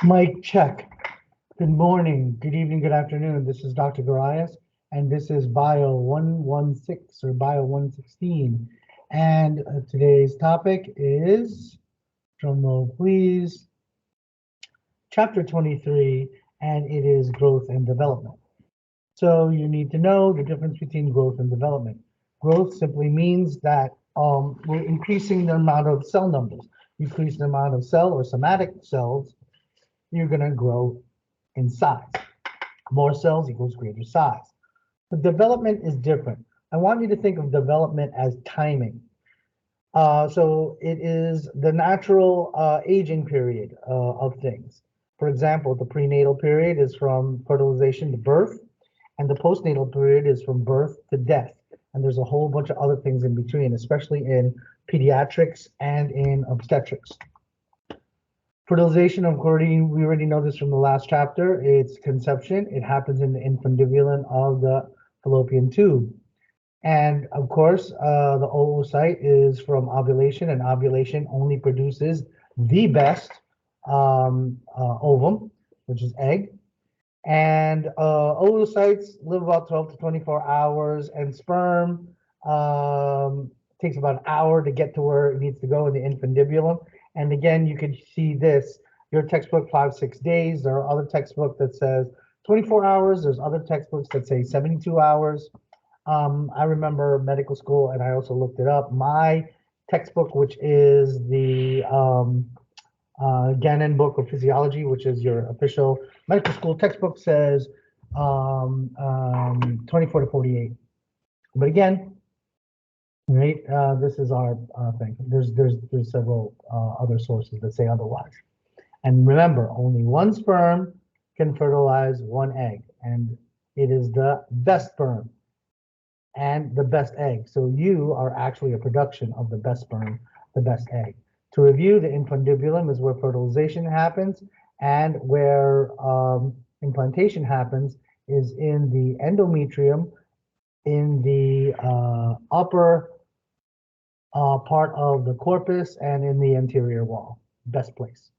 Mic check. Good morning, good evening, good afternoon. This is Dr. Garais, and this is BIO116 or BIO116. And today's topic is, drumroll please, chapter 23, and it is growth and development. So you need to know the difference between growth and development. Growth simply means that we're increasing the amount of cell numbers. You increase the amount of cell or somatic cells, you're going to grow in size. More cells equals greater size. But development is different. I want you to think of development as timing. So it is the natural aging period of things. For example, the prenatal period is from fertilization to birth, and the postnatal period is from birth to death. And there's a whole bunch of other things in between, especially in pediatrics and in obstetrics. Fertilization, we already know this from the last chapter. It's conception. It happens in the infundibulum of the fallopian tube. And of course, the oocyte is from ovulation, and ovulation only produces the best ovum, which is egg. And oocytes live about 12 to 24 hours, and sperm takes about an hour to get to where it needs to go in the infundibulum. And again, you can see this, your textbook 5-6 days. There are other textbooks that says 24 hours. There's other textbooks that say 72 hours. I remember medical school, and I also looked it up. My textbook, which is the Gannon book of Physiology, which is your official medical school textbook, says 24 to 48. But again, right, this is our thing. There's several other sources that say otherwise. And remember, only one sperm can fertilize one egg, and it is the best sperm and the best egg. So you are actually a production of the best sperm, the best egg. To review, the infundibulum is where fertilization happens, and where implantation happens is in the endometrium, in the upper part of the corpus, and in the anterior wall. Best place.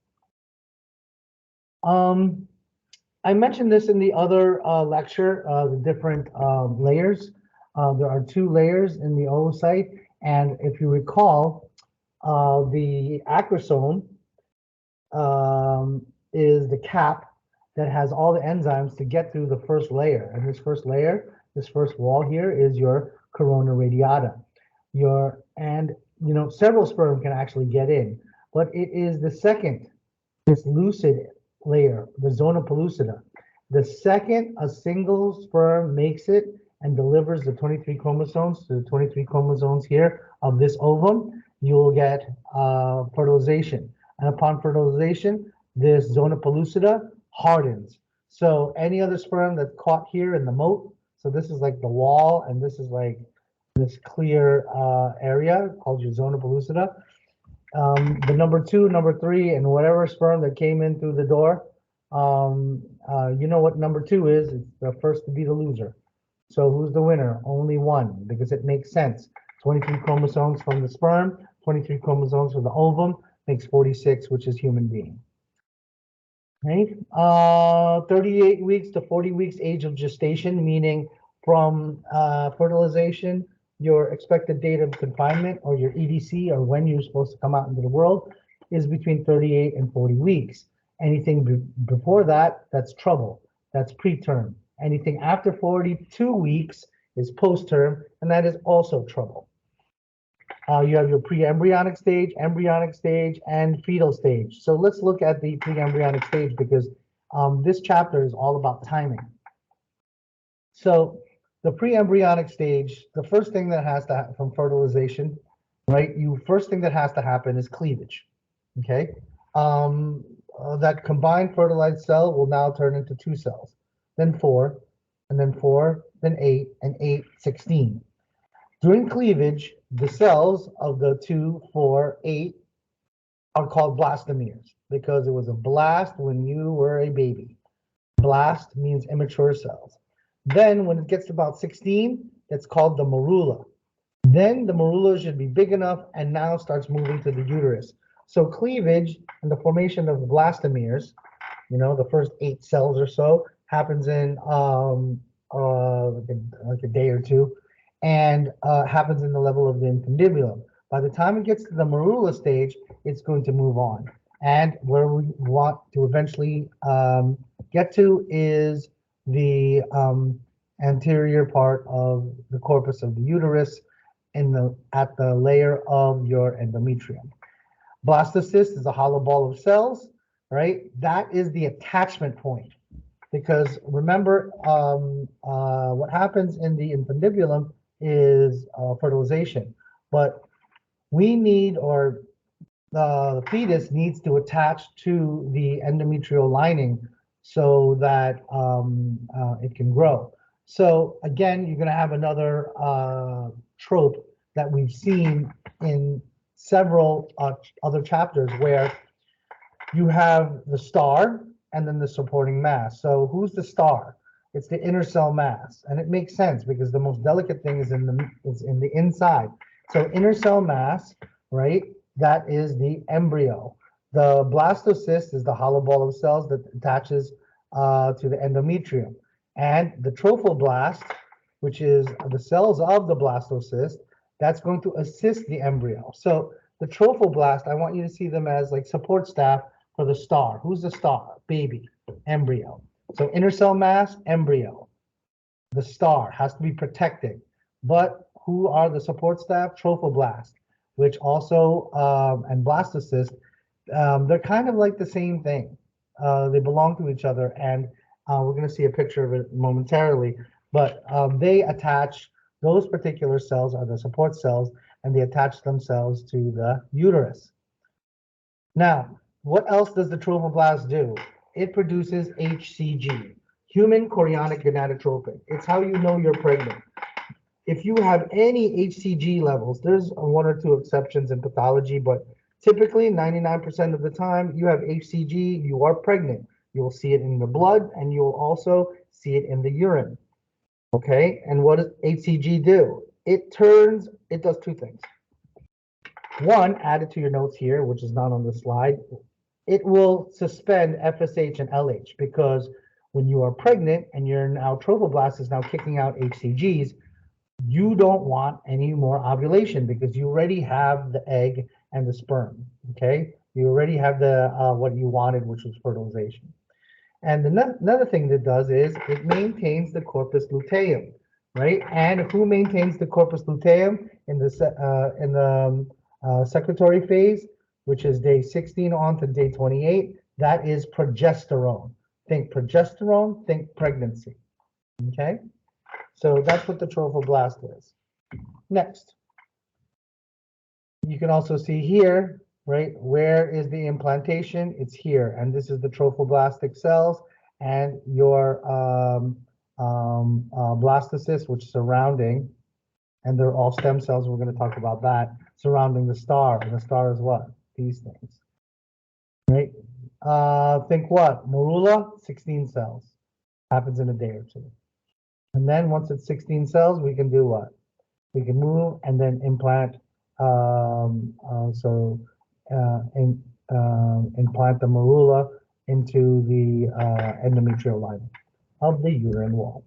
I mentioned this in the other lecture, the different layers. There are 2 layers in the oocyte, and if you recall, the acrosome is the cap that has all the enzymes to get through the first layer. And this first layer, this first wall here, is your corona radiata. Several sperm can actually get in, but it is the second, this lucid layer, the zona pellucida. The second a single sperm makes it and delivers the 23 chromosomes to the 23 chromosomes here of this ovum, you will get fertilization. And upon fertilization, this zona pellucida hardens. So any other sperm that's caught here in the moat, so this is like the wall, and this is like this clear area called your zona pellucida. The number 2, number 3, and whatever sperm that came in through the door, you know what number 2 is. It's the first to be the loser. So who's the winner? Only one, because it makes sense. 23 chromosomes from the sperm, 23 chromosomes from the ovum, makes 46, which is human being. Right? 38 weeks to 40 weeks age of gestation, meaning from fertilization, your expected date of confinement, or your EDC, or when you're supposed to come out into the world, is between 38 and 40 weeks. Anything before that, that's trouble. That's preterm. Anything after 42 weeks is post-term, and that is also trouble. You have your pre-embryonic stage, embryonic stage, and fetal stage. So let's look at the pre-embryonic stage, because this chapter is all about timing. So the pre-embryonic stage, the first thing that has to happen from fertilization, right? First thing that has to happen is cleavage, okay? That combined fertilized cell will now turn into 2 cells, then 4, and then 4, then 8, and 8, 16. During cleavage, the cells of the 2, 4, 8 are called blastomeres, because it was a blast when you were a baby. Blast means immature cells. Then when it gets to about 16, it's called the morula. Then the morula should be big enough and now starts moving to the uterus. So cleavage and the formation of blastomeres You know, the first 8 cells or so happens in like a day or two, and happens in the level of the infundibulum. By the time it gets to the morula stage, it's going to move on. And where we want to eventually get to is the anterior part of the corpus of the uterus at the layer of your endometrium. Blastocyst is a hollow ball of cells, right? That is the attachment point. Because remember, what happens in the infundibulum is fertilization. But we need, or the fetus needs to attach to the endometrial lining so that it can grow. So again, you're going to have another trope that we've seen in several other chapters where you have the star and then the supporting mass. So who's the star? It's the inner cell mass, and it makes sense because the most delicate thing is in the inside. So inner cell mass, right? That is the embryo. The blastocyst is the hollow ball of cells that attaches to the endometrium, and the trophoblast, which is the cells of the blastocyst, that's going to assist the embryo. So the trophoblast, I want you to see them as like support staff for the star. Who's the star? Baby, embryo. So inner cell mass, embryo. The star has to be protected. But who are the support staff? Trophoblast, which also, and blastocyst, they're kind of like the same thing. They belong to each other, and we're going to see a picture of it momentarily. But they attach, those particular cells are the support cells, and they attach themselves to the uterus. Now, what else does the trophoblast do? It produces HCG, human chorionic gonadotropin. It's how you know you're pregnant. If you have any HCG levels, there's 1 or 2 exceptions in pathology, but typically 99% of the time you have HCG, you are pregnant. You'll see it in the blood, and you'll also see it in the urine. Okay, and what does HCG do? It does 2 things. One, added to your notes here, which is not on the slide, it will suspend FSH and LH, because when you are pregnant and your now trophoblast is now kicking out HCGs, you don't want any more ovulation because you already have the egg and the sperm. Okay, you already have the what you wanted, which was fertilization. And another thing that does is it maintains the corpus luteum, right? And who maintains the corpus luteum in the secretory phase, which is day 16 on to day 28? That is progesterone. Think progesterone, think pregnancy. Okay, so that's what the trophoblast is. Next, you can also see here, right? Where is the implantation? It's here, and this is the trophoblastic cells and your blastocyst, which is surrounding, and they're all stem cells. We're going to talk about that, surrounding the star. And the star is what? These things, right? Think what? Morula, 16 cells. Happens in a day or 2. And then once it's 16 cells, we can do what? We can move and then implant. Implant the morula into the endometrial lining of the uterine wall.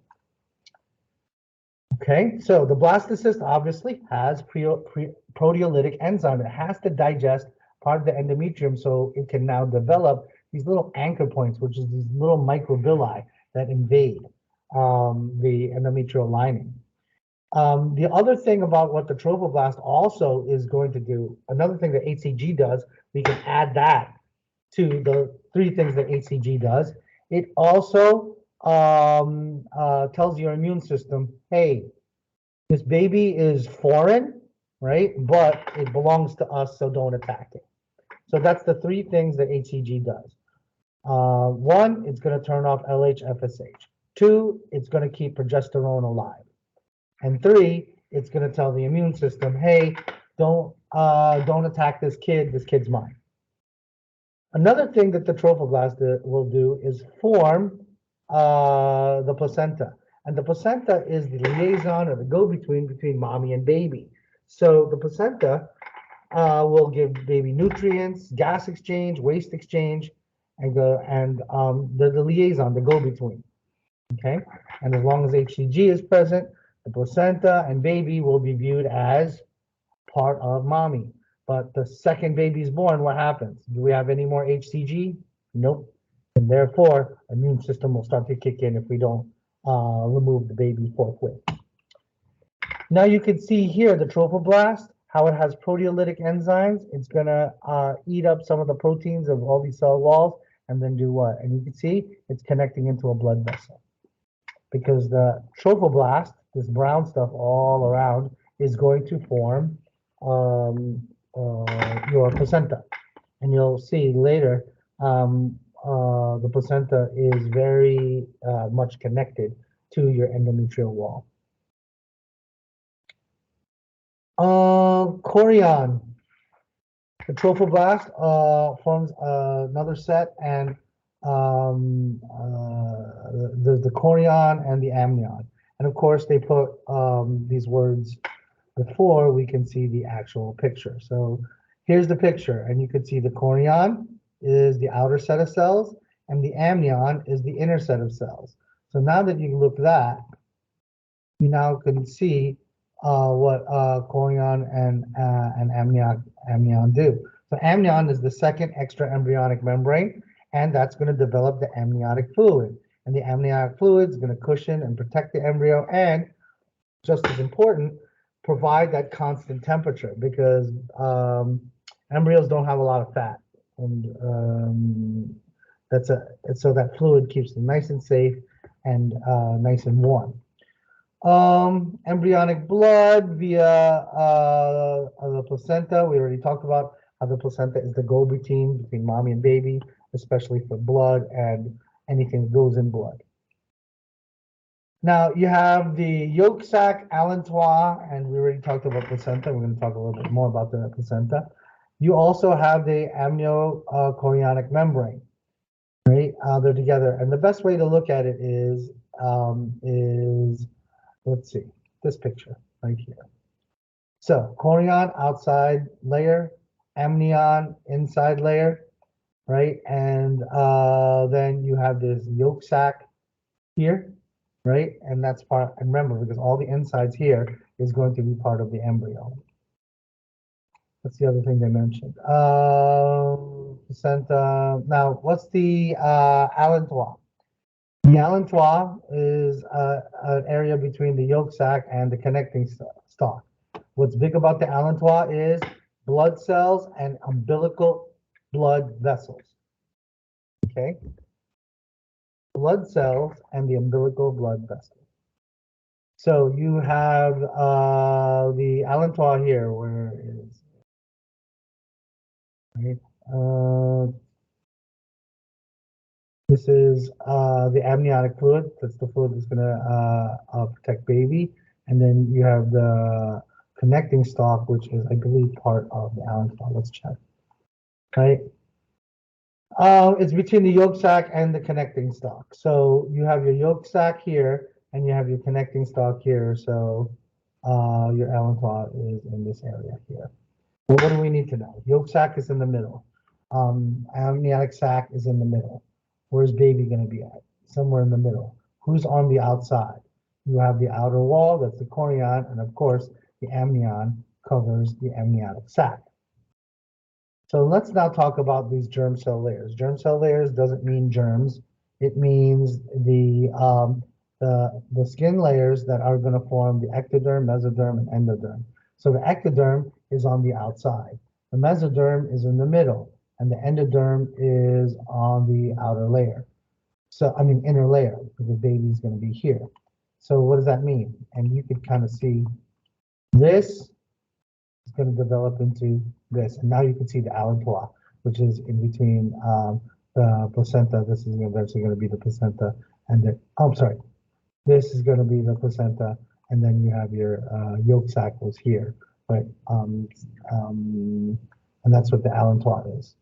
Okay, so the blastocyst obviously has proteolytic enzyme. It has to digest part of the endometrium so it can now develop these little anchor points, which is these little microvilli that invade the endometrial lining. The other thing about what the trophoblast also is going to do, another thing that HCG does, we can add that to the 3 things that HCG does. It also tells your immune system, hey, this baby is foreign, right? But it belongs to us, so don't attack it. So that's the 3 things that HCG does. 1, it's going to turn off LH, FSH. 2, it's going to keep progesterone alive. And 3, it's going to tell the immune system, hey, don't attack this kid. This kid's mine. Another thing that the trophoblast will do is form the placenta. And the placenta is the liaison or the go-between between mommy and baby. So the placenta will give baby nutrients, gas exchange, waste exchange, and they're the liaison, the go-between. Okay, and as long as HCG is present, the placenta and baby will be viewed as part of mommy. But the second baby's born, what happens? Do we have any more HCG? Nope. And therefore, immune system will start to kick in if we don't remove the baby forthwith. Now you can see here the trophoblast, how it has proteolytic enzymes. It's gonna eat up some of the proteins of all these cell walls and then do what? And you can see it's connecting into a blood vessel. Because the trophoblast, this brown stuff all around, is going to form your placenta. And you'll see later the placenta is very much connected to your endometrial wall. Chorion. The trophoblast forms another set, and there's the chorion and the amnion. And of course, they put these words before we can see the actual picture. So here's the picture, and you can see the chorion is the outer set of cells, and the amnion is the inner set of cells. So now that you look at that, you now can see what chorion and amnion do. So amnion is the second extra embryonic membrane, and that's going to develop the amniotic fluid. And the amniotic fluid is going to cushion and protect the embryo, and just as important, provide that constant temperature, because embryos don't have a lot of fat, and so that fluid keeps them nice and safe and nice and warm. Embryonic blood via the placenta. We already talked about how the placenta is the go-between between mommy and baby, especially for blood and anything that goes in blood. Now you have the yolk sac, allantois, and we already talked about placenta. We're going to talk a little bit more about the placenta. You also have the amniochorionic membrane, right? They're together, and the best way to look at it is let's see, this picture right here. So chorion, outside layer, amnion, inside layer, right? And then you have this yolk sac here, right? And that's part, and remember, because all the insides here is going to be part of the embryo. That's the other thing they mentioned. Placenta. Now, what's the allantois? The allantois is an area between the yolk sac and the connecting stalk. What's big about the allantois is blood cells and umbilical blood vessels. Okay? Blood cells and the umbilical blood vessels. So you have the allantois here, where is right? This is the amniotic fluid. That's the fluid that's going to protect baby. And then you have the connecting stalk, which is, I believe, part of the allantois. Let's check. Right? It's between the yolk sac and the connecting stalk. So you have your yolk sac here, and you have your connecting stalk here. So your allantois is in this area here. Well, what do we need to know? Yolk sac is in the middle. Amniotic sac is in the middle. Where's baby going to be at? Somewhere in the middle. Who's on the outside? You have the outer wall, that's the chorion, and of course, the amnion covers the amniotic sac. So let's now talk about these germ cell layers. Germ cell layers doesn't mean germs. It means the skin layers that are going to form the ectoderm, mesoderm, and endoderm. So the ectoderm is on the outside. The mesoderm is in the middle, and the endoderm is on the outer layer. So, I mean, inner layer, because the baby's going to be here. So what does that mean? And you can kind of see this is going to develop into this. And now you can see the allantois, which is in between the placenta. This is eventually going to be the placenta. And then, oh, I'm sorry. This is going to be the placenta. And then you have your yolk sac was here. But, and that's what the allantois is.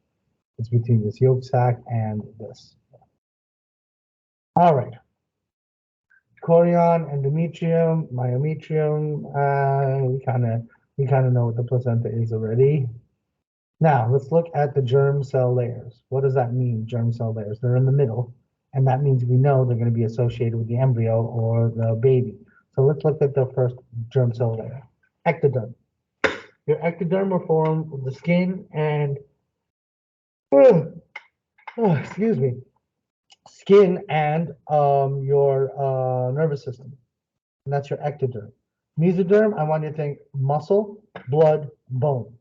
It's between this yolk sac and this. All right. Chorion, endometrium, myometrium. We kind of know what the placenta is already. Now, let's look at the germ cell layers. What does that mean, germ cell layers? They're in the middle, and that means we know they're going to be associated with the embryo or the baby. So let's look at the first germ cell layer, ectoderm. Your ectoderm will form the skin and, excuse me, skin and your nervous system. And that's your ectoderm. Mesoderm, I want you to think muscle, blood, bone.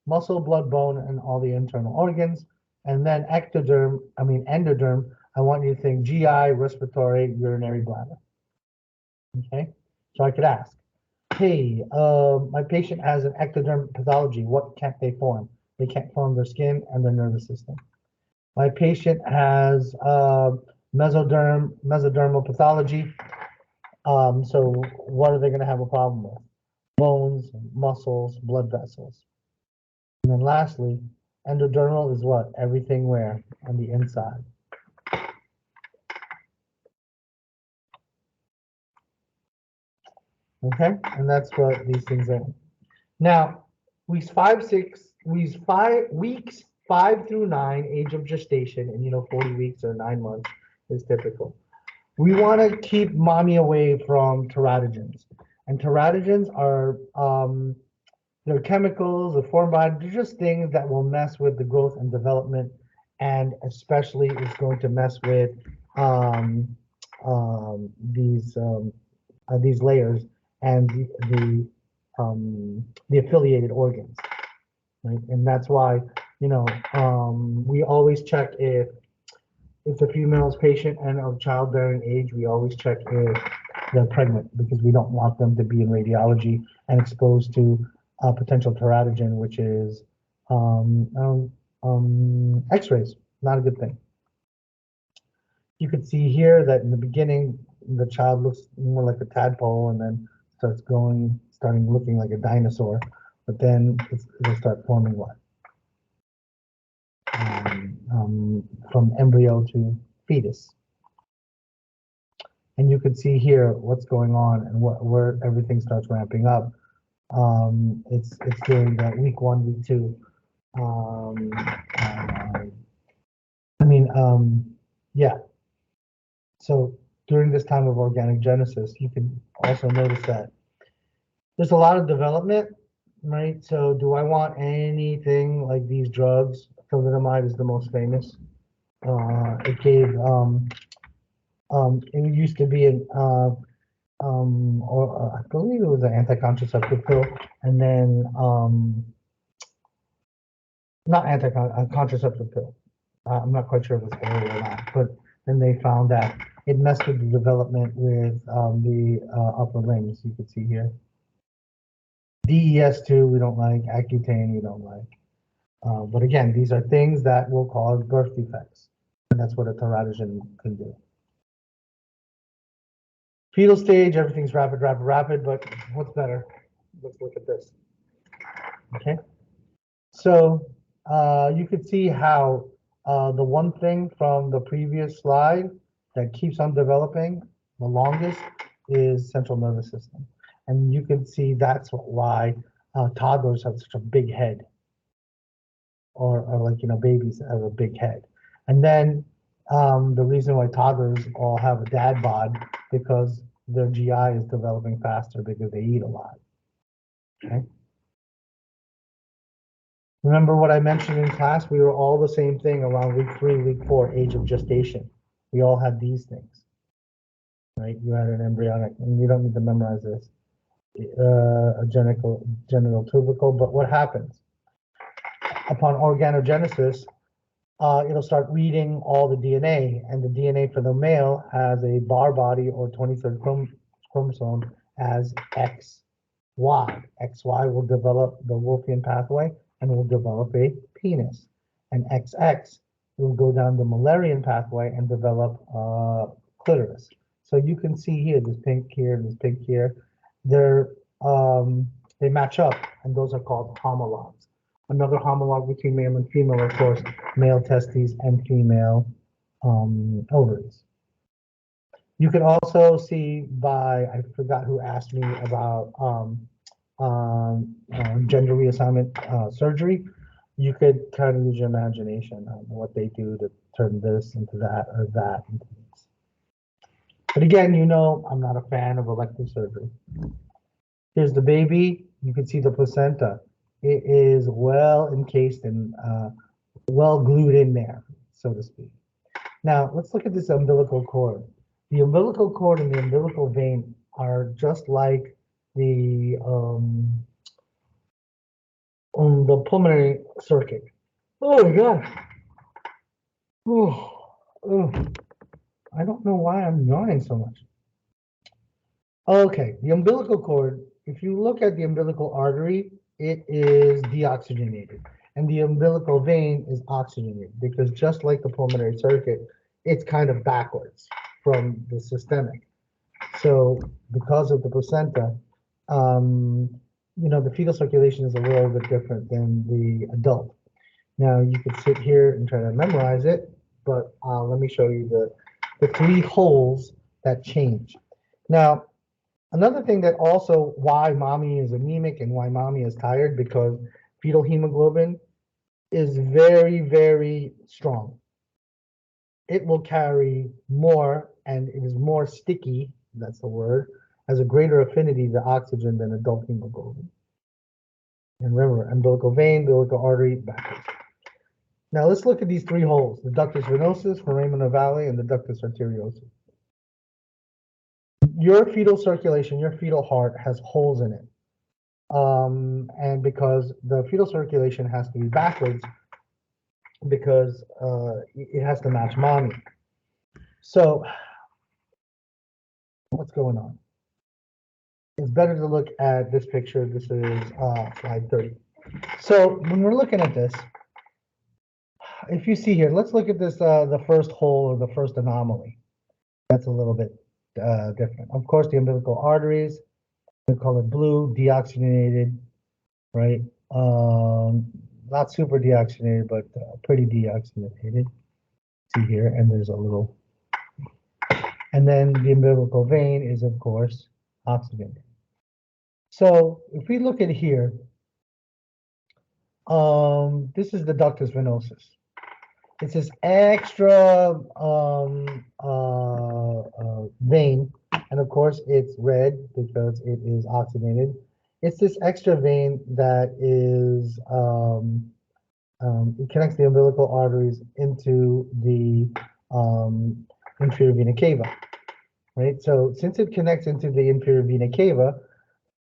Muscle, blood, bone, and all the internal organs. And then endoderm, I want you to think GI, respiratory, urinary bladder. Okay, so I could ask, hey, my patient has an ectoderm pathology. What can't they form? They can't form their skin and their nervous system. My patient has mesodermal pathology. So what are they going to have a problem with? Bones, muscles, blood vessels. And then lastly, endodermal is what? Everything where? On the inside. Okay, and that's what these things are. Now, weeks 5 through 9, age of gestation, and 40 weeks or 9 months is typical. We want to keep mommy away from teratogens, and teratogens are they're chemicals, they're formed by, they're just things that will mess with the growth and development, and especially it's going to mess with um, um, these um, these layers and the affiliated organs, right? And that's why we always check if the female is patient and of childbearing age, we always check if they're pregnant because we don't want them to be in radiology and exposed to a potential teratogen, which is X-rays. Not a good thing. You could see here that in the beginning, the child looks more like a tadpole and then starting looking like a dinosaur, but then it'll start forming what? From embryo to fetus. And you can see here what's going on and where everything starts ramping up. It's during the week 1, week 2. Yeah. So during this time of organic-genesis, you can also notice that there's a lot of development, right? So do I want anything like these drugs? Thalidomide is the most famous. It used to be I believe it was an anti-contraceptive pill, and then not contraceptive pill. I'm not quite sure if it's oral or not, but then they found that it messed with the development with the upper limbs. You can see here. DES2 we don't like, Accutane we don't like. But again, these are things that will cause birth defects, and that's what a teratogen can do. Fetal stage, everything's rapid, but what's better? Let's look at this. Okay, so you could see how the one thing from the previous slide that keeps on developing the longest is central nervous system. And you can see that's why toddlers have such a big head, or like, babies have a big head. And then the reason why toddlers all have a dad bod, because their GI is developing faster because they eat a lot. Okay. Remember what I mentioned in class? We were all the same thing around week 3, week 4, age of gestation. We all had these things, right? You had an embryonic, and you don't need to memorize this, a genital tubercle. But what happens? Upon organogenesis, it'll start reading all the DNA, and the DNA for the male has a bar body or 23rd chromosome as XY. XY will develop the Wolffian pathway and will develop a penis. And XX will go down the Mullerian pathway and develop clitoris. So you can see here, this pink here, this pink here, they match up, and those are called homologs. Another homolog between male and female, of course, male testes and female ovaries. You can also see by, I forgot who asked me about gender reassignment surgery, you could kind of use your imagination on what they do to turn this into that or that into this. But again, you know, I'm not a fan of elective surgery. Here's the baby. You can see the placenta. It is well encased and well glued in there, so to speak. Now, let's look at this umbilical cord. The umbilical cord and the umbilical vein are just like the pulmonary circuit. Oh my God. Oh, oh. I don't know why I'm yawning so much. Okay, the umbilical cord, if you look at the umbilical artery, it is deoxygenated. And the umbilical vein is oxygenated because just like the pulmonary circuit, it's kind of backwards from the systemic. So because of the placenta, um, you know, the fetal circulation is a little bit different than the adult. Now you could sit here and try to memorize it, but let me show you the three holes that change. Now, another thing that also why mommy is anemic and why mommy is tired, because fetal hemoglobin is very, very strong. It will carry more and it is more sticky, that's the word, has a greater affinity to oxygen than adult hemoglobin. And remember, umbilical vein, umbilical artery, backwards. Now let's look at these three holes, the ductus venosus, foramen ovale, and the ductus arteriosus. Your fetal circulation, your fetal heart has holes in it. And because the fetal circulation has to be backwards, because it has to match mommy. So what's going on? It's better to look at this picture. This is slide 30. So when we're looking at this, if you see here, let's look at this, the first hole or the first anomaly. That's a little bit different. Of course, the umbilical arteries, we call it blue, deoxygenated, right? Not super deoxygenated, but pretty deoxygenated. See here, and there's a little. And then the umbilical vein is, of course, oxygenated. So if we look at here, this is the ductus venosus. It's this extra vein, and of course it's red because it is oxygenated. It's this extra vein that is it connects the umbilical arteries into the inferior vena cava, right? So since it connects into the inferior vena cava,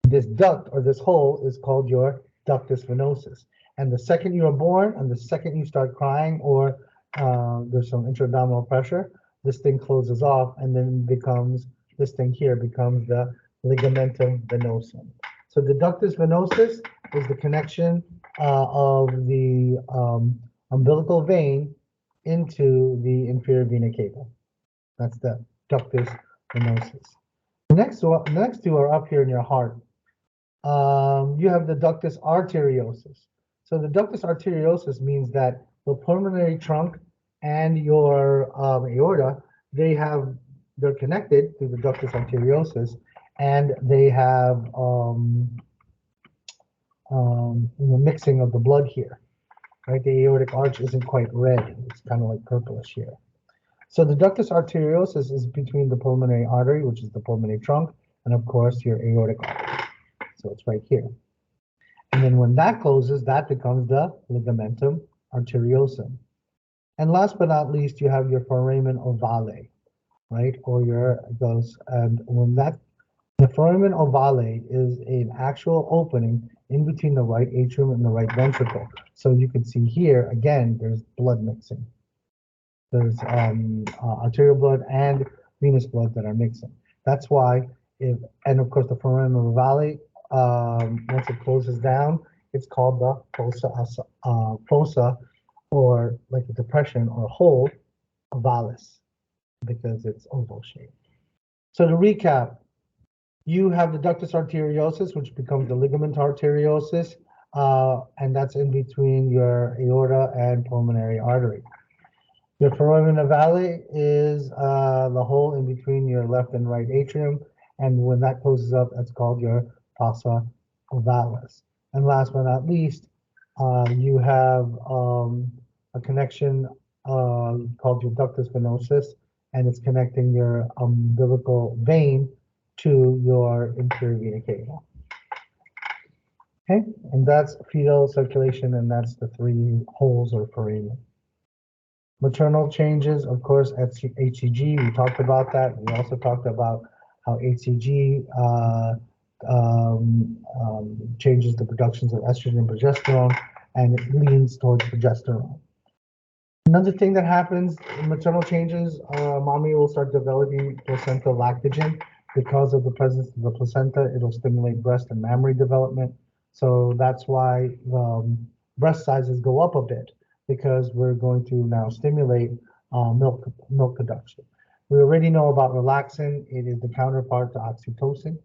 this duct or this hole is called your ductus venosus. And the second you are born, and the second you start crying, or there's some intra-abdominal pressure, this thing closes off, and then becomes this thing here becomes the ligamentum venosum. So the ductus venosus is the connection of the umbilical vein into the inferior vena cava. That's the ductus venosus. The next two are up here in your heart. You have the ductus arteriosus. So the ductus arteriosus means that the pulmonary trunk and your aorta, they're connected to the ductus arteriosus, and they have mixing of the blood here, right? The aortic arch isn't quite red; it's kind of like purplish here. So the ductus arteriosus is between the pulmonary artery, which is the pulmonary trunk, and of course your aortic artery. So it's right here. And then when that closes, that becomes the ligamentum arteriosum. And last but not least, you have your foramen ovale, right? Or and when the foramen ovale is an actual opening in between the right atrium and the right ventricle. So you can see here, again, there's blood mixing. There's arterial blood and venous blood that are mixing. That's why, and of course the foramen ovale, once it closes down, it's called the fossa, or like a depression or hole, ovalis, because it's oval shaped. So to recap, you have the ductus arteriosus, which becomes the ligament arteriosus, and that's in between your aorta and pulmonary artery. Your foramen ovale is the hole in between your left and right atrium, and when that closes up, that's called your fossa ovalis. And last but not least, you have a connection called your ductus venosus, and it's connecting your umbilical vein to your inferior vena cava. Okay, and that's fetal circulation, and that's the three holes or foramen. Maternal changes, of course, at HCG, we talked about that. We also talked about how HCG changes the productions of estrogen and progesterone, and it leans towards progesterone. Another thing that happens in maternal changes, mommy will start developing placental lactogen. Because of the presence of the placenta, it'll stimulate breast and mammary development. So that's why breast sizes go up a bit, because we're going to now stimulate milk production. We already know about relaxin. It is the counterpart to oxytocin.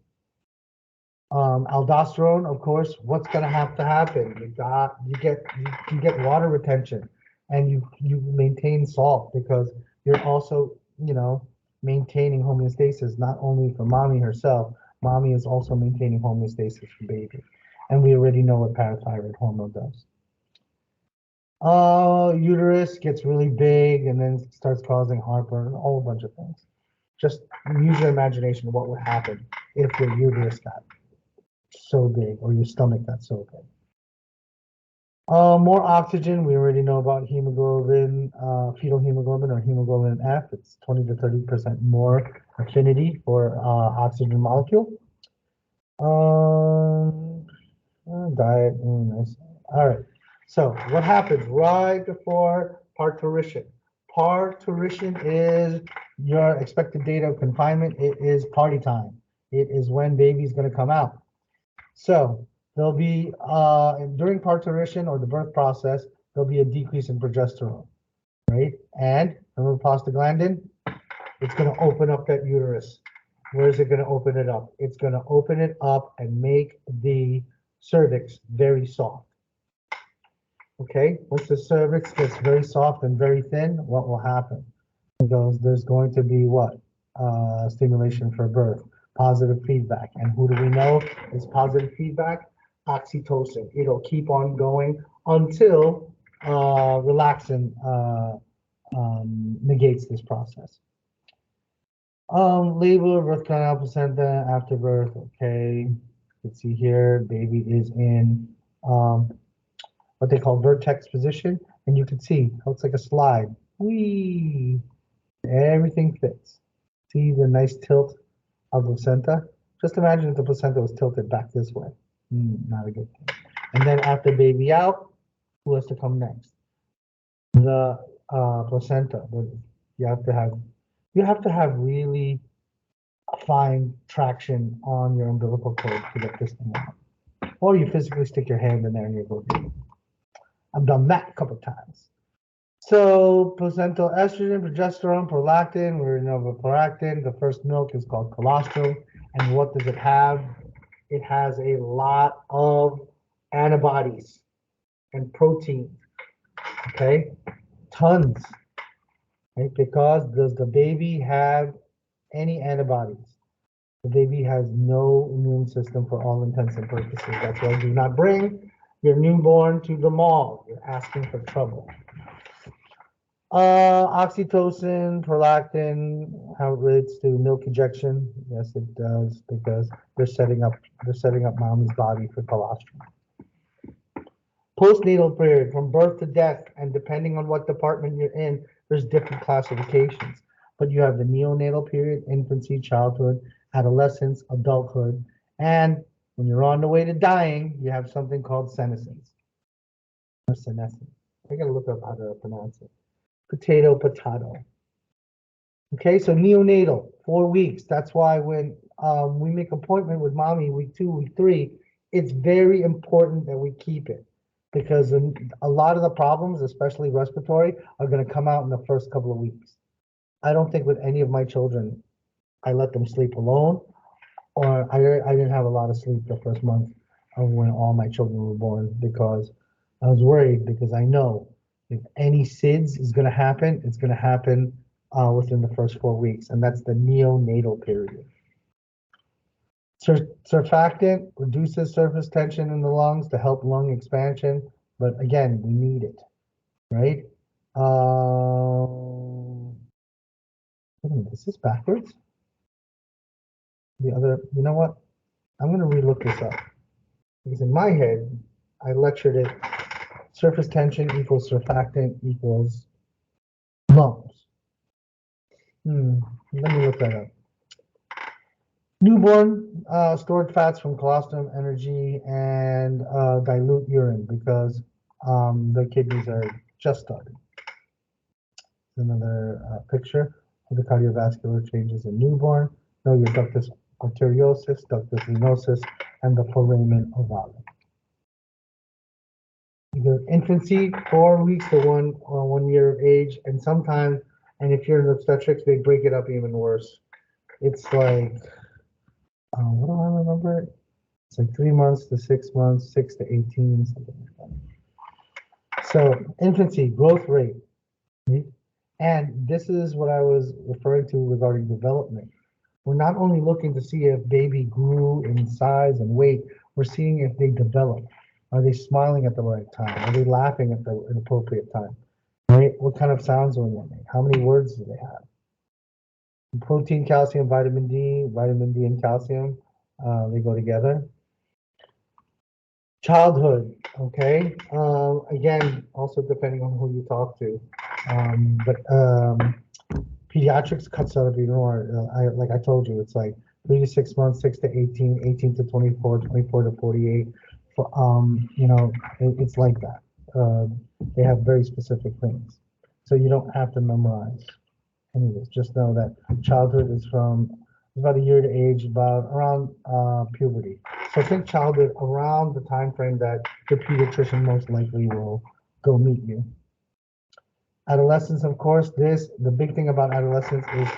Aldosterone, of course, what's going to happen? You get water retention, and you maintain salt, because you're also, maintaining homeostasis, not only for mommy herself. Mommy is also maintaining homeostasis for baby, and we already know what parathyroid hormone does. Uterus gets really big and then starts causing heartburn, a whole bunch of things. Just use your imagination of what would happen if your uterus got so big, or your stomach got so big. More oxygen, we already know about hemoglobin, fetal hemoglobin, or hemoglobin F. It's 20 to 30% more affinity for oxygen molecule. Diet, nice. All right. So what happens right before parturition? Parturition is your expected date of confinement. It is party time. It is when baby's going to come out. So there'll be, during parturition or the birth process, there'll be a decrease in progesterone, right? And remember prostaglandin? It's going to open up that uterus. Where is it going to open it up? It's going to open it up and make the cervix very soft. Okay, once the cervix gets very soft and very thin, what will happen? Because there's going to be what? Stimulation for birth, positive feedback. And who do we know is positive feedback? Oxytocin. It'll keep on going until relaxin negates this process. Labor, birth canal, placenta, after birth. Okay, you can see here, baby is in what they call vertex position, and you can see how it's like a slide. Whee! Everything fits. See the nice tilt of the placenta? Just imagine if the placenta was tilted back this way. Not a good thing. And then after baby out, who has to come next? The placenta. You have to have really fine traction on your umbilical cord to get this thing out. Or you physically stick your hand in there and you go. I've done that a couple of times. So placental estrogen, progesterone, prolactin. We already know about prolactin. The first milk is called colostrum. And what does it have? It has a lot of antibodies and protein. Okay, tons. Right? Because does the baby have any antibodies? The baby has no immune system for all intents and purposes. That's why do not bring your newborn to the mall. You're asking for trouble. Oxytocin, prolactin, how it relates to milk ejection? Yes, it does, because they're setting up mommy's body for colostrum. Postnatal period, from birth to death, and depending on what department you're in, there's different classifications. But you have the neonatal period, infancy, childhood, adolescence, adulthood, and when you're on the way to dying, you have something called senescence. Or senescence. I gotta look up how to pronounce it. Potato. Okay, so neonatal, 4 weeks. That's why when we make appointment with mommy week 2, week 3, it's very important that we keep it, because a lot of the problems, especially respiratory, are going to come out in the first couple of weeks. I don't think with any of my children, I let them sleep alone, or I didn't have a lot of sleep the first month of when all my children were born, because I was worried, because I know if any SIDS is going to happen, it's going to happen within the first 4 weeks, and that's the neonatal period. Surfactant reduces surface tension in the lungs to help lung expansion, but again, we need it, right? Wait a minute, is this backwards? The other, you know what? I'm gonna relook this up because in my head, I lectured it. Surface tension equals surfactant equals lungs. Let me look that up. Newborn stored fats from colostrum, energy, and dilute urine because the kidneys are just started. Another picture of the cardiovascular changes in newborn. Know your ductus arteriosus, ductus venosus, and the foramen ovale. Your infancy, 4 weeks to 1 year of age, and sometimes, and if you're in obstetrics, they break it up even worse. It's like, what do I remember? It's like 3 months to 6 months, 6 to 18, something like that. So infancy, growth rate. And this is what I was referring to regarding development. We're not only looking to see if baby grew in size and weight, we're seeing if they develop. Are they smiling at the right time? Are they laughing at the appropriate time? Right? What kind of sounds are they making? How many words do they have? Protein, calcium, vitamin D and calcium, they go together. Childhood, okay? Again, also depending on who you talk to. But pediatrics cuts out even more. Like I told you, it's like 3 to 6 months, 6 to 18, 18 to 24, 24 to 48. It's like that. They have very specific things. So you don't have to memorize any of this. Just know that childhood is from about a year to age, about around puberty. So think childhood around the time frame that your pediatrician most likely will go meet you. Adolescence, of course, the big thing about adolescence is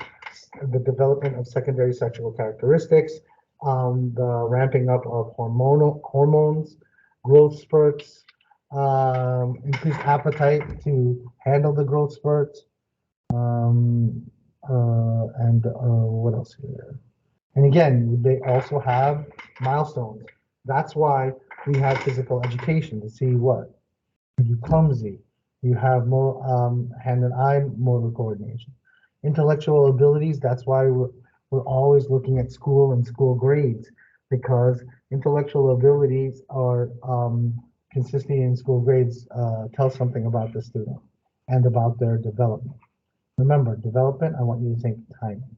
the development of secondary sexual characteristics, the ramping up of hormones, growth spurts, increased appetite to handle the growth spurts, and what else here? And again, they also have milestones. That's why we have physical education to see what? Are you clumsy? You have more hand and eye motor coordination. Intellectual abilities, that's why we're always looking at school and school grades, because intellectual abilities are consisting in school grades tell something about the student and about their development. Remember, development, I want you to think timing.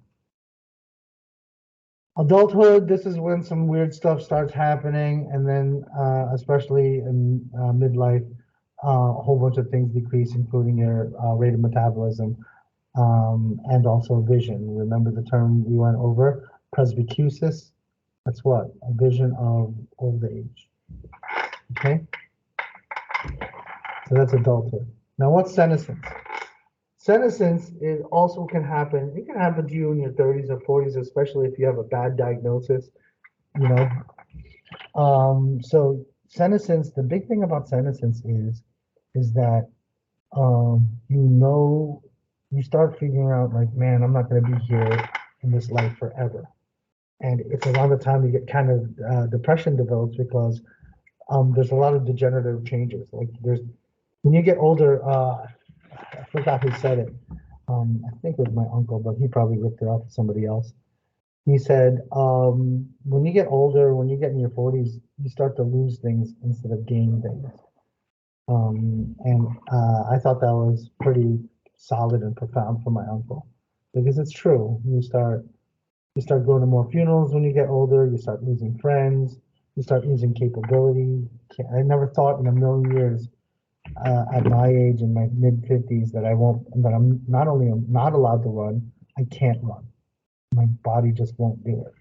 Adulthood, this is when some weird stuff starts happening, and then especially in midlife, a whole bunch of things decrease, including your rate of metabolism and also vision. Remember the term we went over, presbycusis? That's what? A vision of old age. Okay? So that's adulthood. Now, what's senescence? Senescence also can happen. It can happen to you in your 30s or 40s, especially if you have a bad diagnosis. So senescence. The big thing about senescence is that you start figuring out like, man, I'm not going to be here in this life forever, and it's around the time you get kind of depression develops because there's a lot of degenerative changes. Like when you get older. I forgot who said it. I think it was my uncle, but he probably ripped it off to somebody else. He said, when you get older, when you get in your 40s, you start to lose things instead of gain things. And I thought that was pretty solid and profound for my uncle, because it's true. You start going to more funerals when you get older. You start losing friends. You start losing capability. I never thought in a million years at my age in my mid-50s that I'm not only not allowed to run, I can't run. My body just won't do it.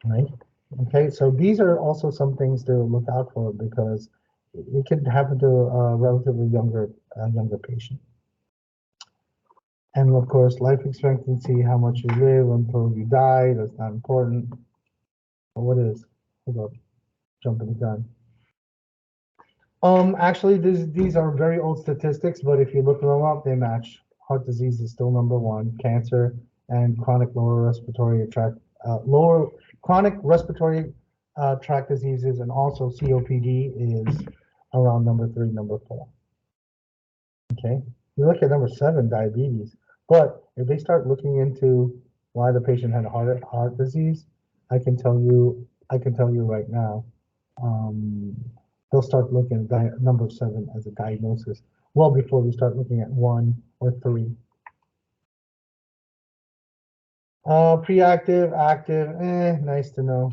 Right? Okay, so these are also some things to look out for, because it could happen to a relatively younger patient. And of course, life expectancy, how much you live until you die, that's not important. But what is? Hold on, jumping the gun. Actually, these are very old statistics, but if you look them up, they match. Heart disease is still number one, cancer and chronic lower Chronic respiratory tract diseases and also COPD is around number 3, number 4. Okay, you look at number 7, diabetes. But if they start looking into why the patient had heart disease, I can tell you right now, they'll start looking at number 7 as a diagnosis well before we start looking at 1 or 3. Pre-active, active, nice to know.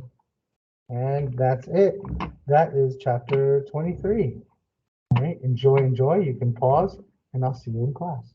And that's it. That is chapter 23. All right, enjoy. You can pause, and I'll see you in class.